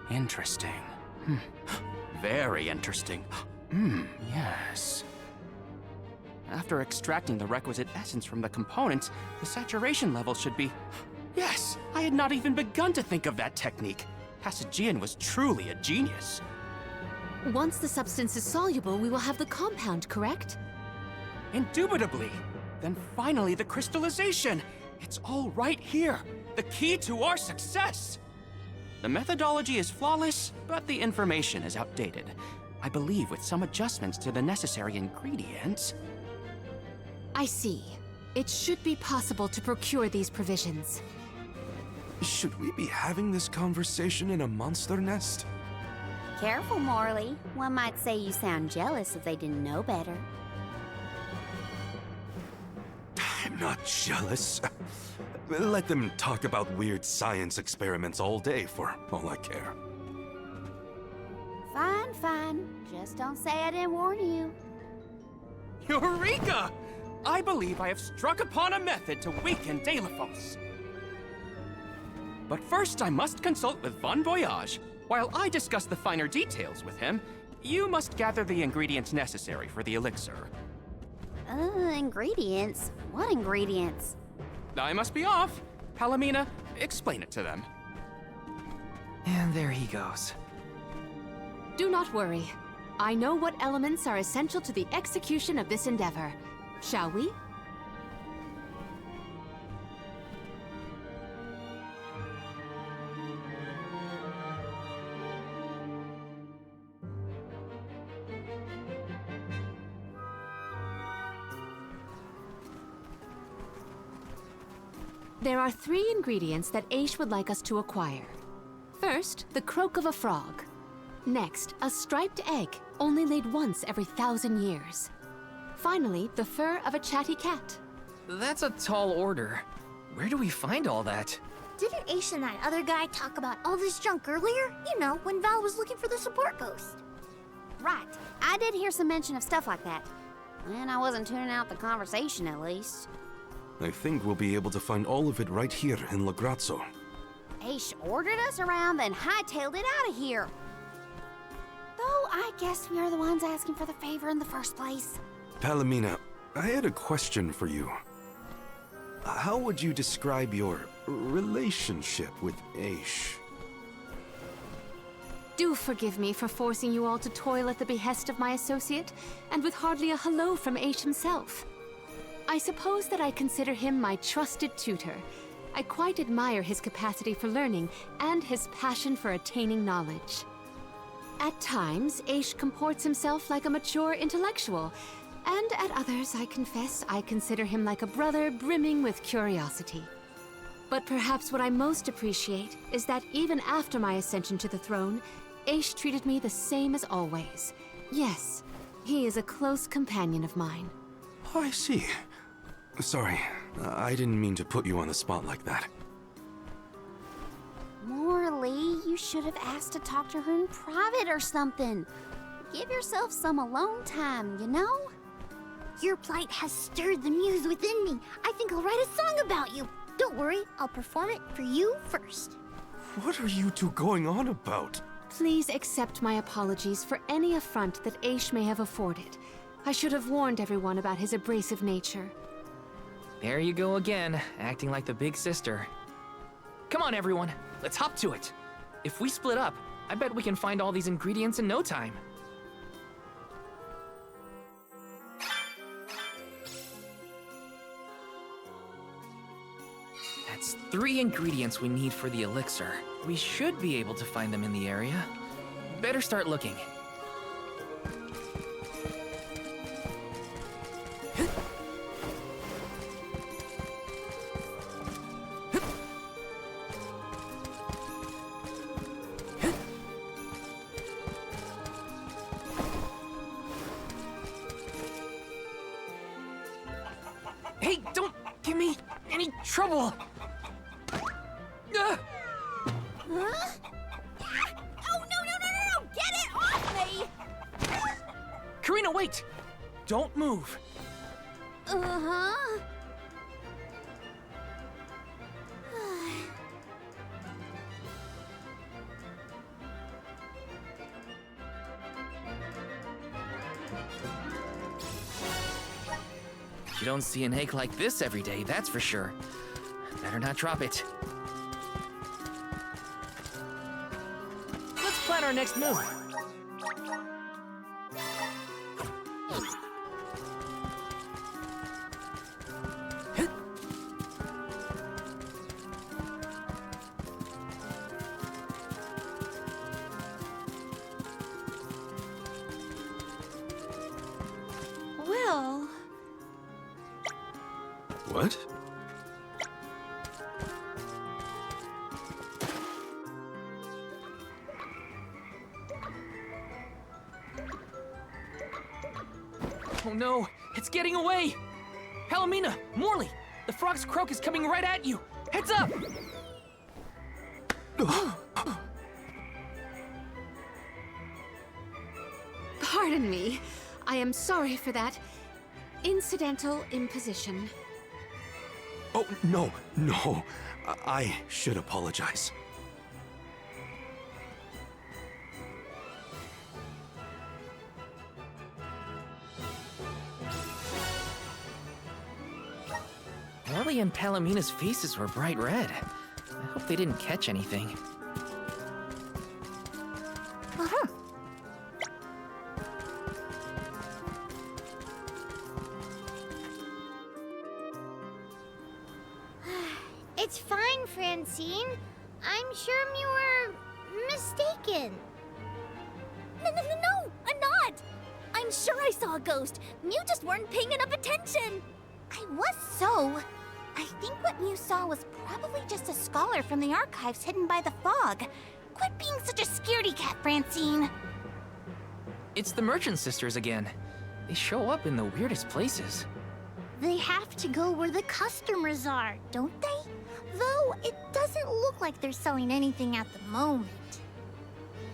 Interesting. Very interesting. Yes. After extracting the requisite essence from the components, the saturation level should be... Yes! I had not even begun to think of that technique. Passagian was truly a genius. Once the substance is soluble, we will have the compound, correct? Indubitably. Then finally the crystallization. It's all right here. The key to our success. The methodology is flawless, but the information is outdated. I believe with some adjustments to the necessary ingredients... I see. It should be possible to procure these provisions. Should we be having this conversation in a monster nest? Careful, Morley. One might say you sound jealous if they didn't know better. I'm not jealous. Let them talk about weird science experiments all day for all I care. Fine, fine. Just don't say I didn't warn you. Eureka! I believe I have struck upon a method to weaken Deilephos. But first I must consult with Bon Voyage. While I discuss the finer details with him, you must gather the ingredients necessary for the elixir. Ingredients? What ingredients? I must be off. Palomina, explain it to them. And there he goes. Do not worry. I know what elements are essential to the execution of this endeavor. Shall we? There are 3 ingredients that Aish would like us to acquire. First, the croak of a frog. Next, a striped egg, only laid once every 1,000 years. Finally, the fur of a chatty cat. That's a tall order. Where do we find all that? Didn't Aish and that other guy talk about all this junk earlier? You know, when Val was looking for the support post. Right. I did hear some mention of stuff like that. And I wasn't tuning out the conversation, at least. I think we'll be able to find all of it right here in Lagrazzo. Aish ordered us around, then hightailed it out of here. I guess we are the ones asking for the favor in the first place. Palomina, I had a question for you. How would you describe your relationship with Aish? Do forgive me for forcing you all to toil at the behest of my associate, and with hardly a hello from Aish himself. I suppose that I consider him my trusted tutor. I quite admire his capacity for learning and his passion for attaining knowledge. At times, Aish comports himself like a mature intellectual, and at others, I confess, I consider him like a brother brimming with curiosity. But perhaps what I most appreciate is that even after my ascension to the throne, Aish treated me the same as always. Yes, he is a close companion of mine. Oh, I see. Sorry, I didn't mean to put you on the spot like that. Morley, you should have asked to talk to her in private or something. Give yourself some alone time, you know? Your plight has stirred the muse within me. I think I'll write a song about you. Don't worry, I'll perform it for you first. What are you two going on about? Please accept my apologies for any affront that Aish may have afforded. I should have warned everyone about his abrasive nature. There you go again, acting like the big sister. Come on, everyone, let's hop to it. If we split up, I bet we can find all these ingredients in no time. That's 3 ingredients we need for the elixir. We should be able to find them in the area. Better start looking. Hey, don't give me any trouble! Huh? Oh, no! Get it off me! Karina, wait! Don't move. Uh-huh. You don't see an egg like this every day, that's for sure. Better not drop it. Let's plan our next move. Well... What? Oh no, it's getting away! Palomina, Morley, the frog's croak is coming right at you! Heads up! Pardon me. I am sorry for that incidental imposition. Oh, no. I should apologize. Morley and Palomina's faces were bright red. I hope they didn't catch anything. It's fine, Francine. I'm sure you were mistaken. No, I'm not. I'm sure I saw a ghost. You just weren't paying enough attention. I was so. I think what Mew saw was probably just a scholar from the archives hidden by the fog. Quit being such a scaredy cat, Francine. It's the Merchant Sisters again. They show up in the weirdest places. They have to go where the customers are, don't they? Though it doesn't look like they're selling anything at the moment.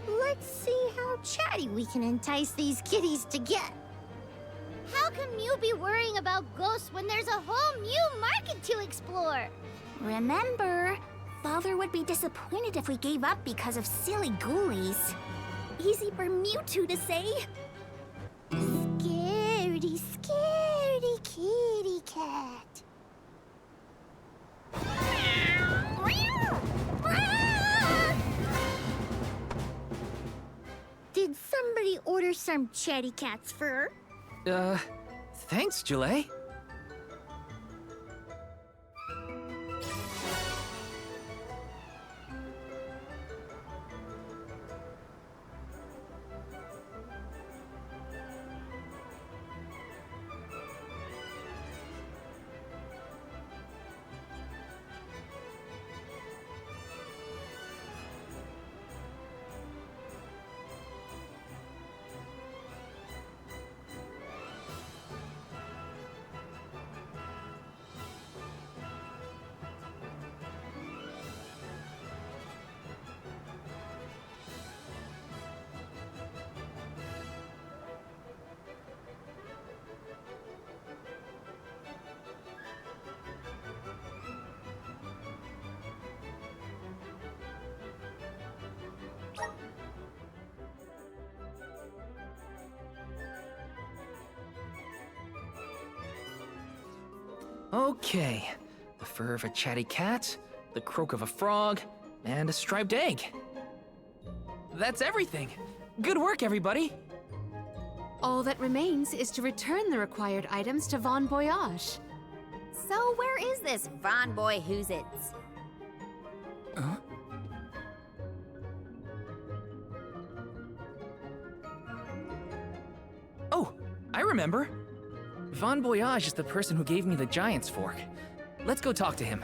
Let's see how chatty we can entice these kitties to get. How can Mew be worrying about ghosts when there's a whole Mew market to explore? Remember, Father would be disappointed if we gave up because of silly ghoulies. easy for Mewtwo to say. Scaredy, scaredy kitty cat. Did somebody order some chatty cat's fur? Thanks, Julie. Okay, the fur of a chatty cat, the croak of a frog, and a striped egg. That's everything. Good work, everybody. All that remains is to return the required items to Von Voyage. So where is this Von Boy Who's-Its? Huh? Oh, I remember. Von Voyage is the person who gave me the Giant's Fork. Let's go talk to him.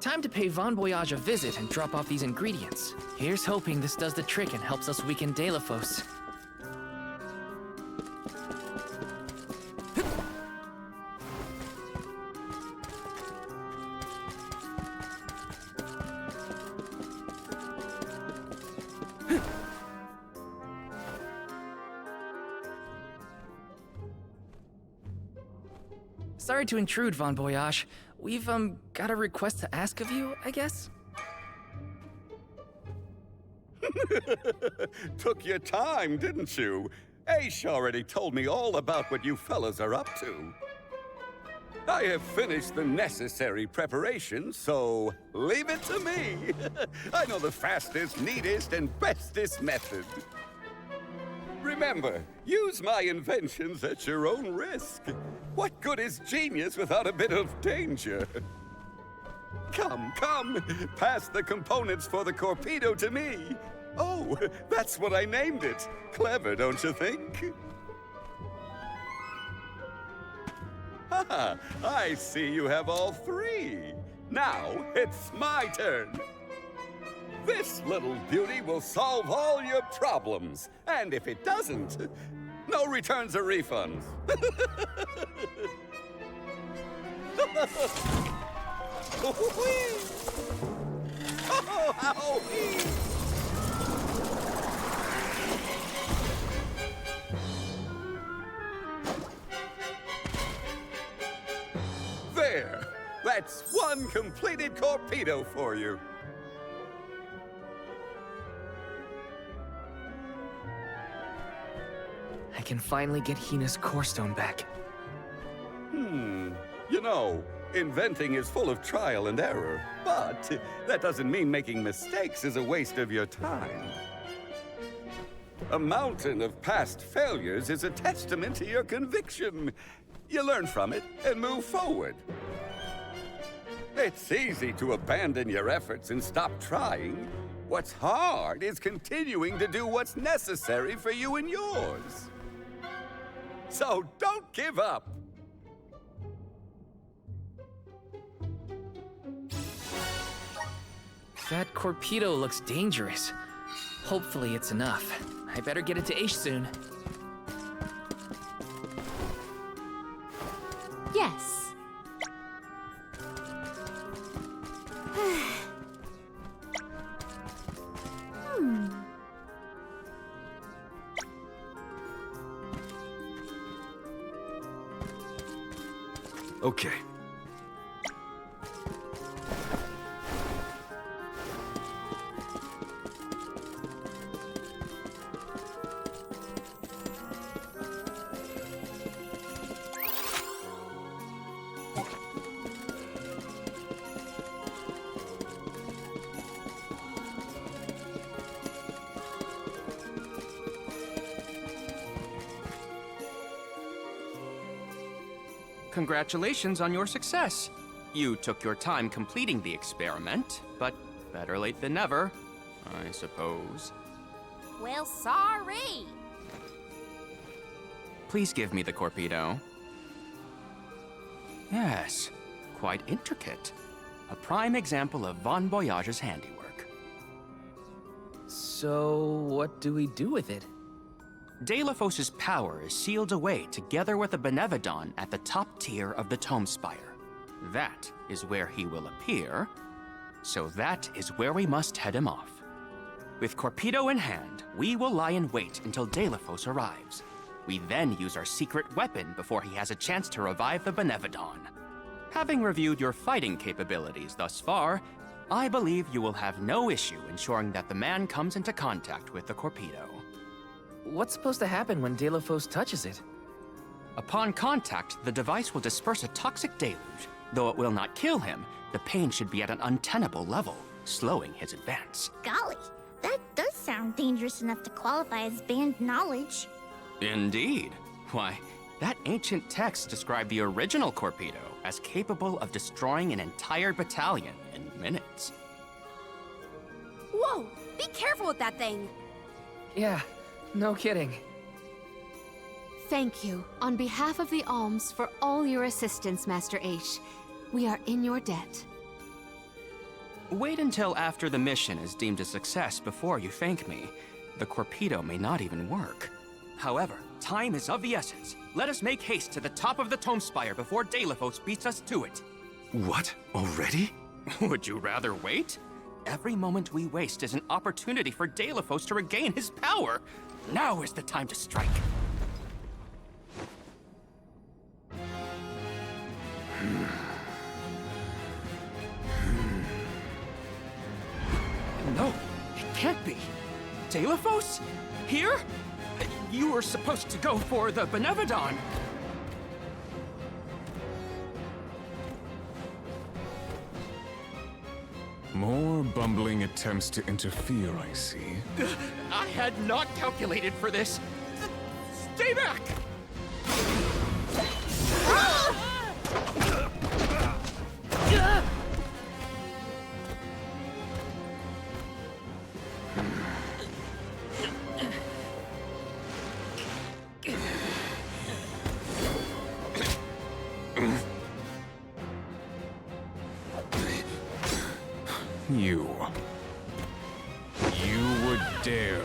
Time to pay Von Voyage a visit and drop off these ingredients. Here's hoping this does the trick and helps us weaken Deilephos. Sorry to intrude, Von Voyage. We've, got a request to ask of you, I guess? Took your time, didn't you? Aish already told me all about what you fellas are up to. I have finished the necessary preparations, so leave it to me. I know the fastest, neatest, and bestest method. Remember, use my inventions at your own risk. What good is genius without a bit of danger? Come, pass the components for the Corpedo to me. Oh, that's what I named it. Clever, don't you think? Haha, I see you have all three. Now, it's my turn. This little beauty will solve all your problems. And if it doesn't, no returns or refunds. There! That's one completed Corpedo for you. I can finally get Hina's Core Stone back. You know, inventing is full of trial and error, but that doesn't mean making mistakes is a waste of your time. A mountain of past failures is a testament to your conviction. You learn from it and move forward. It's easy to abandon your efforts and stop trying. What's hard is continuing to do what's necessary for you and yours. So don't give up. That Corpedo looks dangerous. Hopefully it's enough. I better get it to Aish soon. Yes. Okay. Congratulations on your success. You took your time completing the experiment, but better late than never, I suppose. Well, sorry. Please give me the Corpedo. Yes, quite intricate. A prime example of Von Voyage's handiwork. So, what do we do with it? Delafos's power is sealed away together with the Benevodon at the top tier of the Tome Spire. That is where he will appear, so that is where we must head him off. With Corpedo in hand, we will lie in wait until Delafos arrives. We then use our secret weapon before he has a chance to revive the Benevodon. Having reviewed your fighting capabilities thus far, I believe you will have no issue ensuring that the man comes into contact with the Corpedo. What's supposed to happen when Delafos touches it? Upon contact, the device will disperse a toxic deluge. Though it will not kill him, the pain should be at an untenable level, slowing his advance. Golly, that does sound dangerous enough to qualify as banned knowledge. Indeed. Why, that ancient text described the original Corpedo as capable of destroying an entire battalion in minutes. Whoa! Be careful with that thing! Yeah, no kidding. Thank you, on behalf of the Alms, for all your assistance, Master Aish. We are in your debt. Wait until after the mission is deemed a success before you thank me. The Corpedo may not even work. However, time is of the essence. Let us make haste to the top of the Tome Spire before Delafos beats us to it. What? Already? Would you rather wait? Every moment we waste is an opportunity for Delafos to regain his power. Now is the time to strike. No, it can't be. Delafos? Here? You were supposed to go for the Benevodon. More bumbling attempts to interfere, I see. I had not calculated for this. Stay back! You would dare.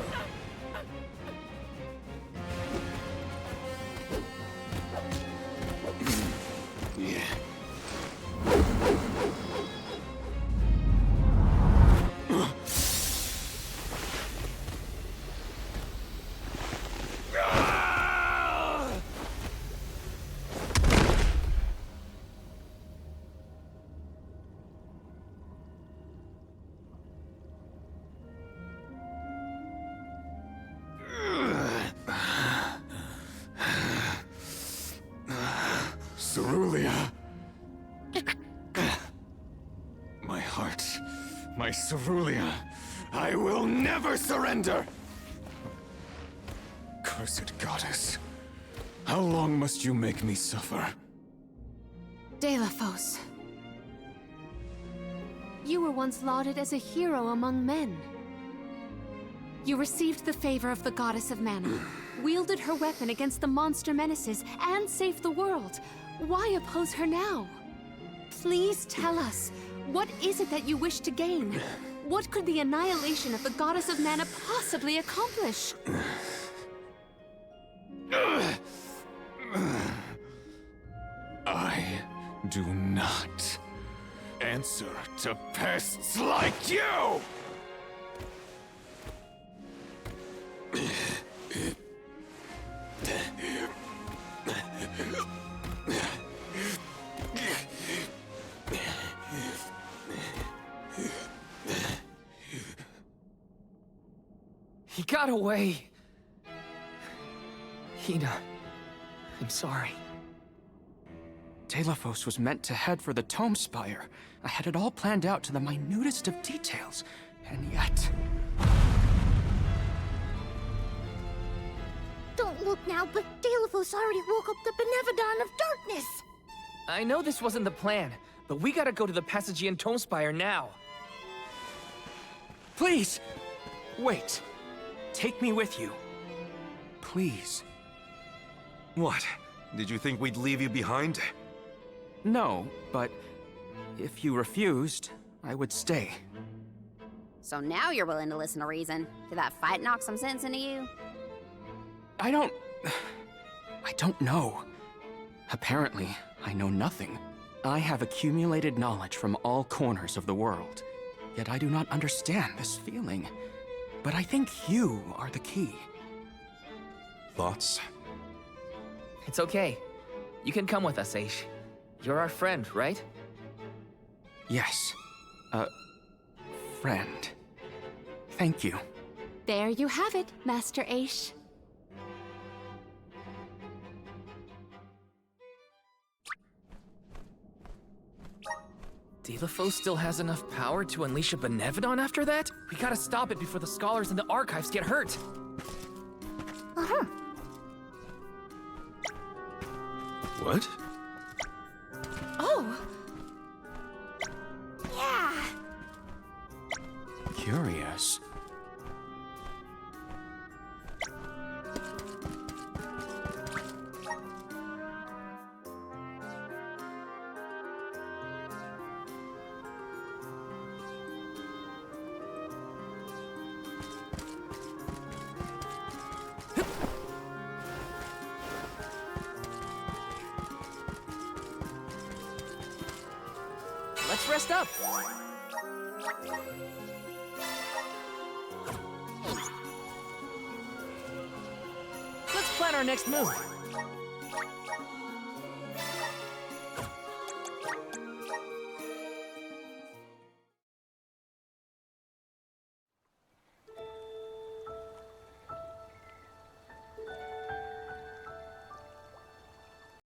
Cerulia. My heart, my Cerulia. I will never surrender! Cursed goddess. How long must you make me suffer? Delafos. You were once lauded as a hero among men. You received the favor of the Goddess of Mana, wielded her weapon against the monster menaces, and saved the world. Why oppose her now? Please tell us, what is it that you wish to gain? What could the annihilation of the Goddess of Mana possibly accomplish? I do not answer to pests like you! He got away. Hina, I'm sorry. Delafos was meant to head for the Tome Spire. I had it all planned out to the minutest of details, and yet... Don't look now, but Delafos already woke up the Benevodon of Darkness. I know this wasn't the plan, but we gotta go to the Passagian Tomespire now. Please! Wait. Take me with you. Please. What? Did you think we'd leave you behind? No, but if you refused, I would stay. So now you're willing to listen to reason. Did that fight knock some sense into you? I don't know. Apparently, I know nothing. I have accumulated knowledge from all corners of the world, yet I do not understand this feeling. But I think you are the key. Thoughts? It's okay. You can come with us, Aish. You're our friend, right? Yes. Friend. Thank you. There you have it, Master Aish. Delafo still has enough power to unleash a Benevodon after that? We gotta stop it before the scholars in the archives get hurt. What? Oh! Yeah! Curious. Let's rest up. Let's plan our next move.